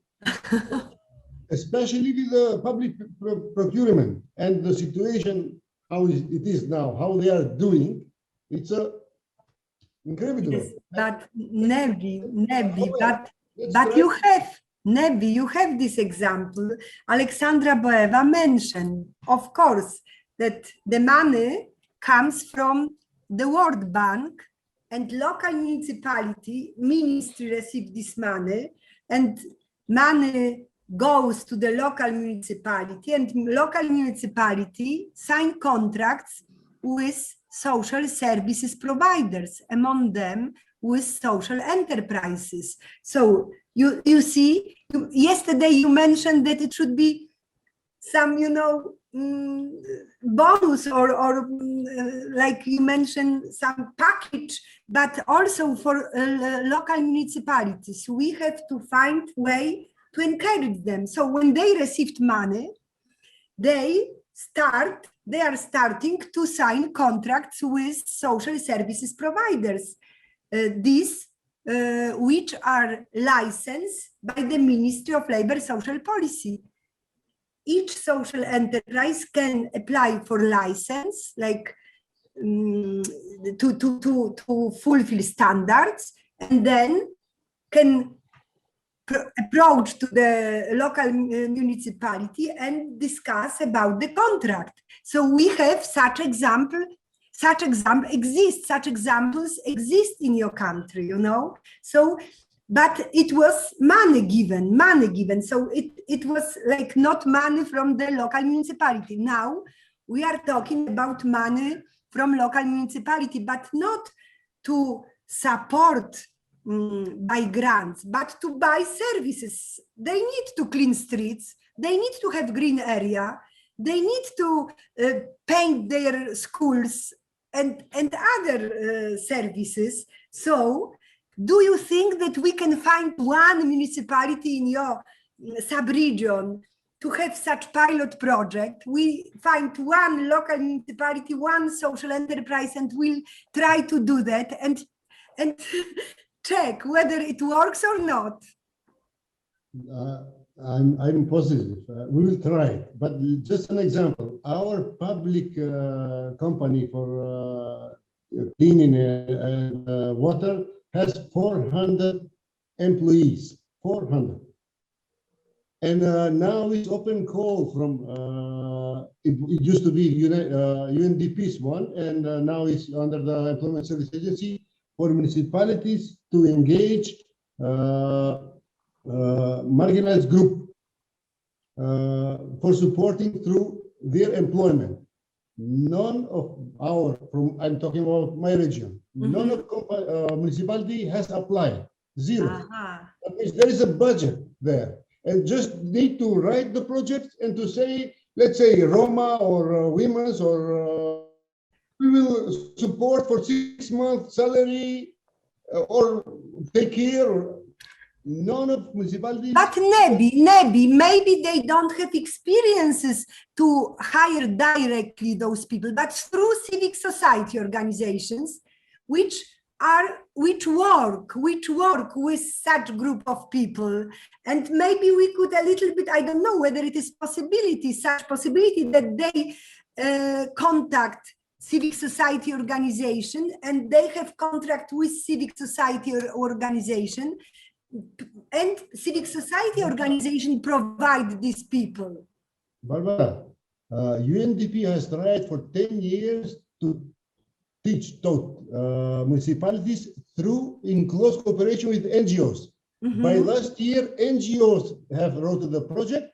Speaker 5: Especially with the public procurement and the situation, how it is now, how they are doing, it's incredible.
Speaker 2: Yes, but Nebi, but you have, Nebi, you have this example. Alexandra Boeva mentioned, of course, that the money comes from the World Bank and local municipality ministry receive this money, and money goes to the local municipality, and local municipality sign contracts with social services providers, among them with social enterprises. So you see, yesterday you mentioned that it should be some, bonus or like you mentioned, some package, but also for local municipalities. We have to find way to encourage them. So when they received money, they are starting to sign contracts with social services providers, which are licensed by the Ministry of Labor Social Policy. Each social enterprise can apply for license, like to fulfill standards, and then can approach to the local municipality and discuss about the contract. So we have such examples exist in your country, So, but it was money given. So it was like not money from the local municipality. Now we are talking about money from local municipality, but not to support by grants, but to buy services. They need to clean streets, they need to have green area, they need to paint their schools and other services. So do you think that we can find one municipality in your sub-region to have such pilot project? We find one local municipality, one social enterprise, and we'll try to do that and check whether it works or not.
Speaker 5: I'm positive. We will try, but just an example. Our public company for cleaning and water has 400 employees. 400. And now it's open call from, it used to be UNDP's one, and now it's under the Employment Service Agency for municipalities to engage marginalized group for supporting through their employment. None of I'm talking about my region, None of municipality has applied. Zero.
Speaker 2: Aha.
Speaker 5: That means there is a budget there, and just need to write the project and to say, let's say Roma or women's or we will support for 6 months salary or take care. Or none of municipalities.
Speaker 2: But maybe they don't have experiences to hire directly those people, but through civic society organizations, which work with such group of people. And maybe we could a little bit, I don't know whether it is such possibility that they contact civic society organization and they have contract with civic society organization, and civic society organization provide these people.
Speaker 5: Barbara, UNDP has tried for 10 years to taught municipalities through in close cooperation with NGOs. By last year, NGOs have wrote the project,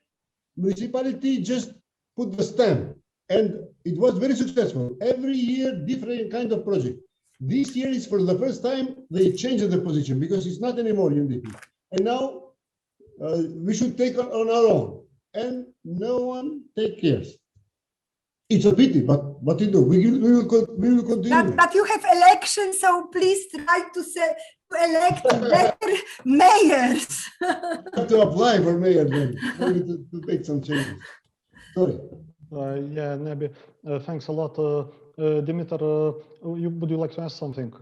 Speaker 5: municipality just put the stamp, and it was very successful. Every year, different kind of project. This year is for the first time they changed the position because it's not anymore UNDP. And now we should take on our own, and no one take cares. It's a pity, but what to do? We will continue.
Speaker 2: But you have elections, so please try to elect better mayors.
Speaker 5: Have to apply for mayor then, maybe to take some changes. Sorry.
Speaker 1: Yeah, maybe. Thanks a lot. Dimitar, would you like to ask something?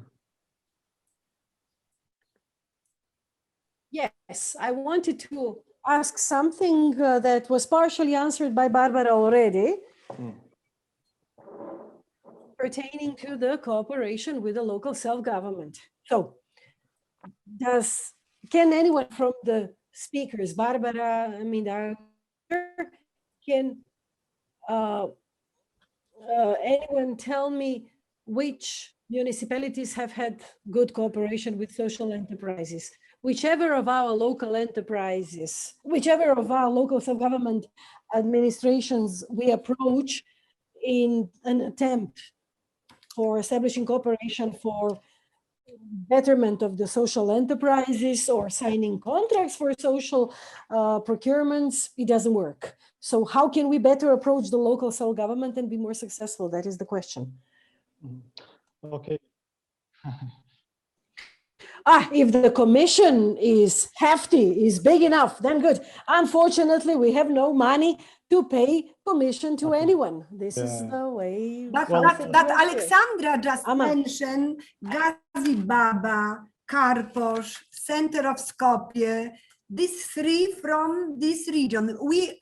Speaker 4: Yes, I wanted to ask something that was partially answered by Barbara already, pertaining to the cooperation with the local self-government. So, can anyone from the speakers, Barbara, can anyone tell me which municipalities have had good cooperation with social enterprises? Whichever of our local enterprises, whichever of our local self-government administrations we approach in an attempt for establishing cooperation for betterment of the social enterprises or signing contracts for social procurements, it doesn't work. So how can we better approach the local self-government and be more successful? That is the question.
Speaker 1: Okay.
Speaker 4: If the commission is hefty, is big enough, then good. Unfortunately, we have no money to pay commission to anyone. This is the way.
Speaker 2: But Alexandra just mentioned Gazi Baba, Karposh, center of Skopje, these three from this region.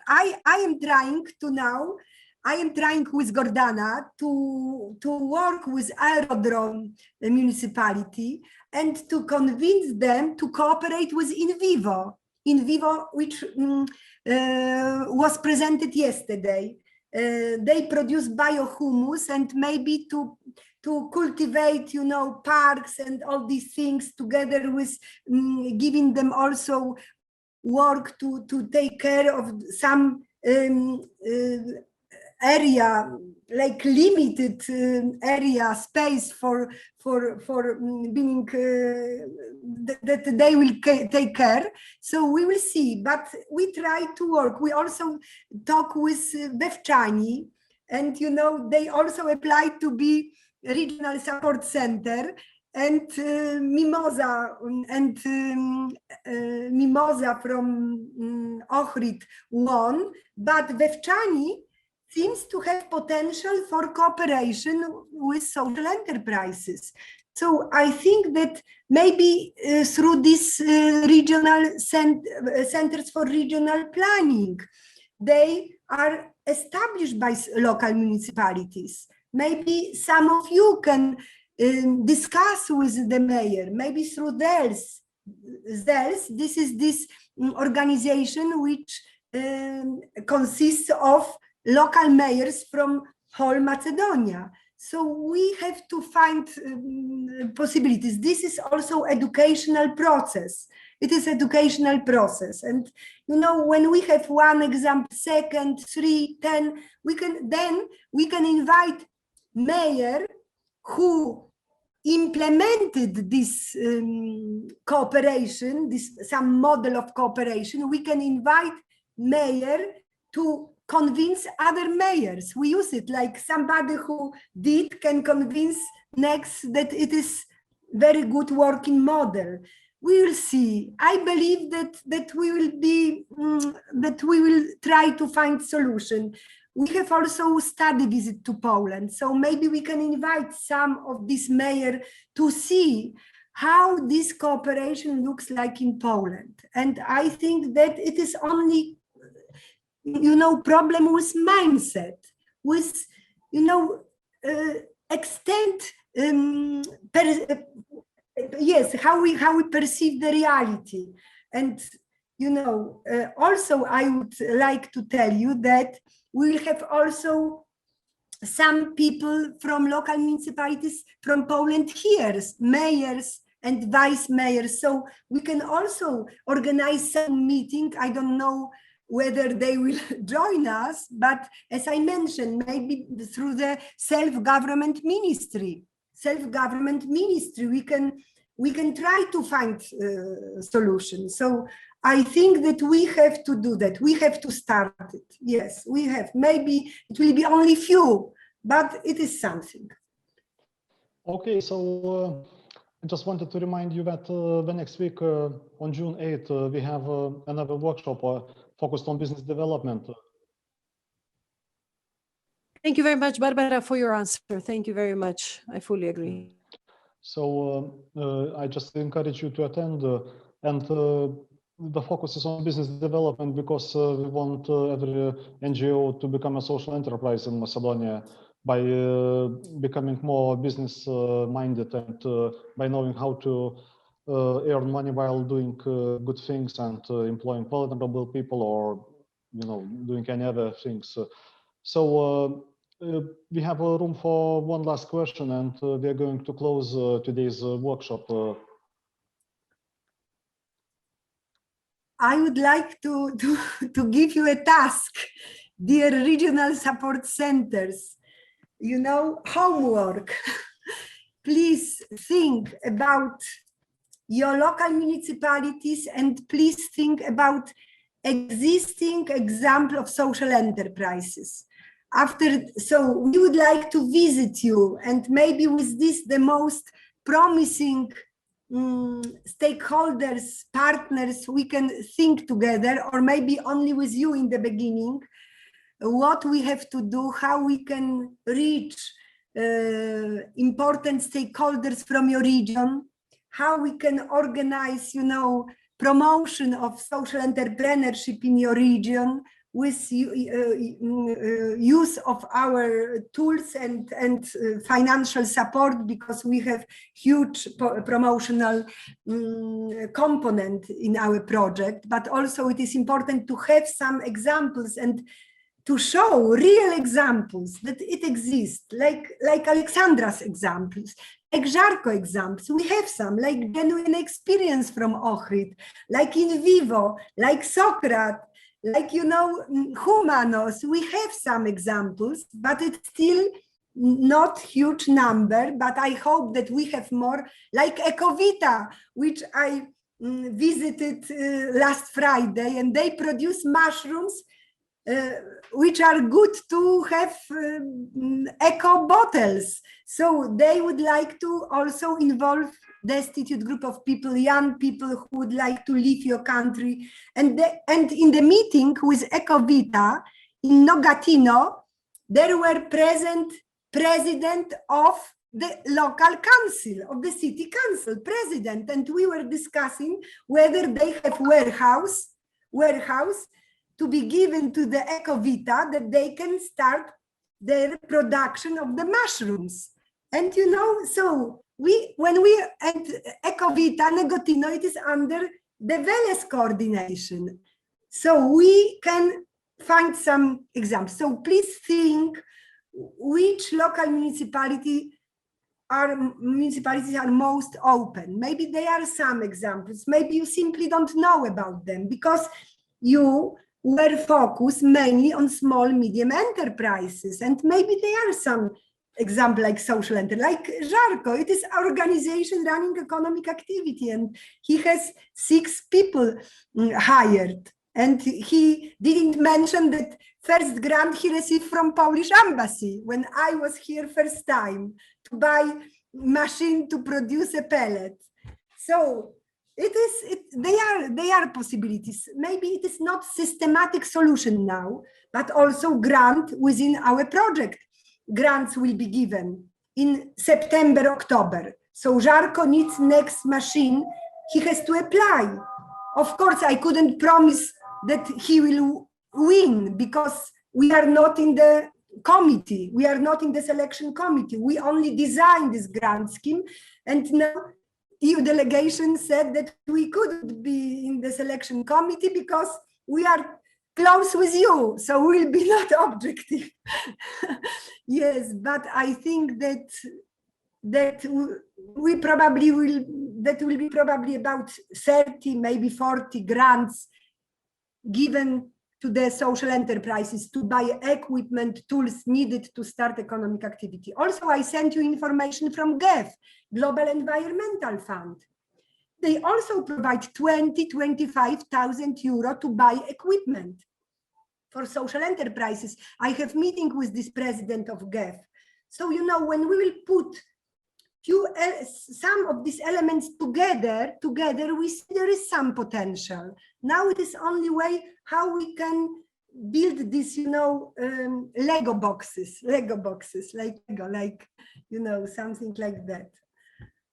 Speaker 2: I am trying to now, I am trying with Gordana to work with Aerodrome municipality and to convince them to cooperate with In Vivo, which was presented yesterday. They produce biohumus and maybe to cultivate, parks and all these things together with giving them also work to take care of some area, like limited area space for being that they will take care. So we will see, but we try to work. We also talk with Bevchani, and they also applied to be regional support center, and Mimosa from Ohrid won, but Bevchani seems to have potential for cooperation with social enterprises. So I think that maybe through these regional centers for regional planning, they are established by local municipalities. Maybe some of you can discuss with the mayor, maybe through DELS. This is this organization which consists of local mayors from whole Macedonia. So we have to find possibilities. This is also educational process. It is educational process. And when we have one exam, second, 3, 10, we can invite mayor who implemented this cooperation, some model of cooperation, we can invite mayor to convince other mayors. We use it like somebody who did can convince next that it is very good working model. We will see. I believe that we will be that we will try to find solution. We have also study visit to Poland, so maybe we can invite some of these mayors to see how this cooperation looks like in Poland. And I think that it is only, you know, problem with mindset, with, you know, extent, yes, how we perceive the reality. And, you know, also I would like to tell you that we will have also some people from local municipalities from Poland here, mayors and vice mayors. So we can also organize some meeting. I don't know whether they will join us, but as I mentioned, maybe through the self-government ministry, we can try to find solutions. So I think that we have to do that. We have to start it. Yes, we have. Maybe it will be only few, but it is something.
Speaker 1: Okay, so I just wanted to remind you that the next week on June 8th, we have another workshop focused on business development.
Speaker 4: Thank you very much, Barbara, for your answer. Thank you very much. I fully agree.
Speaker 1: So I just encourage you to attend, and the focus is on business development because we want every NGO to become a social enterprise in Macedonia by becoming more business minded and by knowing how to earn money while doing good things and employing vulnerable people or, you know, doing any other things. So we have a room for one last question, and we are going to close today's workshop.
Speaker 2: I would like to give you a task, dear regional support centers, you know, homework. Please think about your local municipalities and please think about existing example of social enterprises. So we would like to visit you, and maybe with this, the most promising stakeholders, partners, we can think together, or maybe only with you in the beginning, what we have to do, how we can reach important stakeholders from your region, how we can organize, you know, promotion of social entrepreneurship in your region with use of our tools and financial support, because we have huge promotional component in our project. But also it is important to have some examples and to show real examples that it exists, like Alexandra's examples, like Żarko examples. We have some, like genuine experience from Ohrid, like In Vivo, like Socrates, like, you know, Humanos. We have some examples, but it's still not huge number, but I hope that we have more, like Ecovita, which I visited last Friday, and they produce mushrooms which are good to have eco bottles. So they would like to also involve destitute group of people, young people who would like to leave your country. And in the meeting with Ecovita in Nogatino, there were present president of the local council, of the city council, president, and we were discussing whether they have warehouse to be given to the Ecovita, that they can start their production of the mushrooms. And you know, so when we at Ecovita Negotino, it is under the Veles coordination. So we can find some examples. So please think which local municipalities are most open. Maybe there are some examples. Maybe you simply don't know about them because you were focused mainly on small, medium enterprises. And maybe there are some example like social enterprise, like Żarko, it is organization running economic activity, and he has 6 people hired. And he didn't mention that first grant he received from Polish embassy when I was here first time to buy machine to produce a pellet. So they are possibilities. Maybe it is not systematic solution now, but also grant within our project. Grants will be given in September, October. So Żarko needs next machine. He has to apply. Of course, I couldn't promise that he will win because we are not in the committee. We are not in the selection committee. We only designed this grant scheme. And now EU delegation said that we couldn't be in the selection committee because we are close with you, so we'll be not objective. Yes, but I think that we probably will, that will be probably about 30, maybe 40 grants given to the social enterprises to buy equipment, tools needed to start economic activity. Also, I sent you information from GEF, Global Environmental Fund. They also provide 25,000 euro to buy equipment for social enterprises. I have meeting with this president of GEF. So, you know, when we will put some of these elements together, we see there is some potential. Now it is only way how we can build this, you know, Lego boxes, like Lego, like, you know, something like that.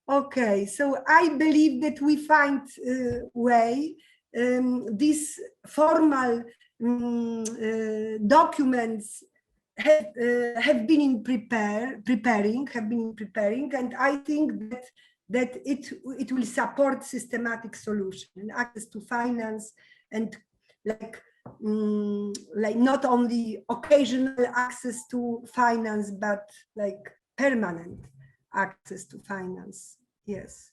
Speaker 2: Okay, so I believe that we find a way. These formal documents have been preparing, and I think that it will support systematic solution and access to finance, and like not only occasional access to finance, but like permanent access to finance. Yes.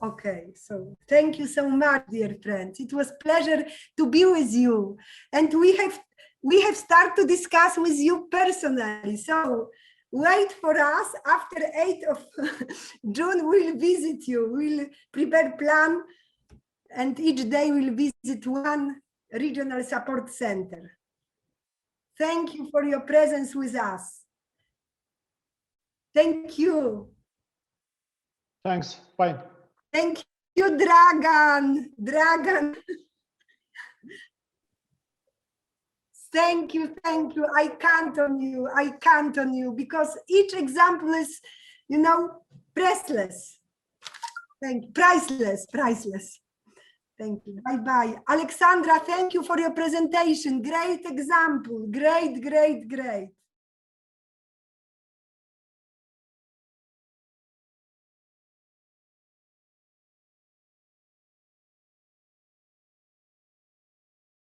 Speaker 2: Okay, so thank you so much, dear friends. It was a pleasure to be with you, and we have started to discuss with you personally. So wait for us. After 8th of June, we'll visit you. We'll prepare plan, and each day we'll visit one regional support center. Thank you for your presence with us. Thank you.
Speaker 1: Thanks. Bye.
Speaker 2: Thank you, Dragan. Thank you. I count on you because each example is, you know, priceless. Thank you. Priceless. Thank you. Bye-bye. Alexandra, thank you for your presentation. Great example. Great.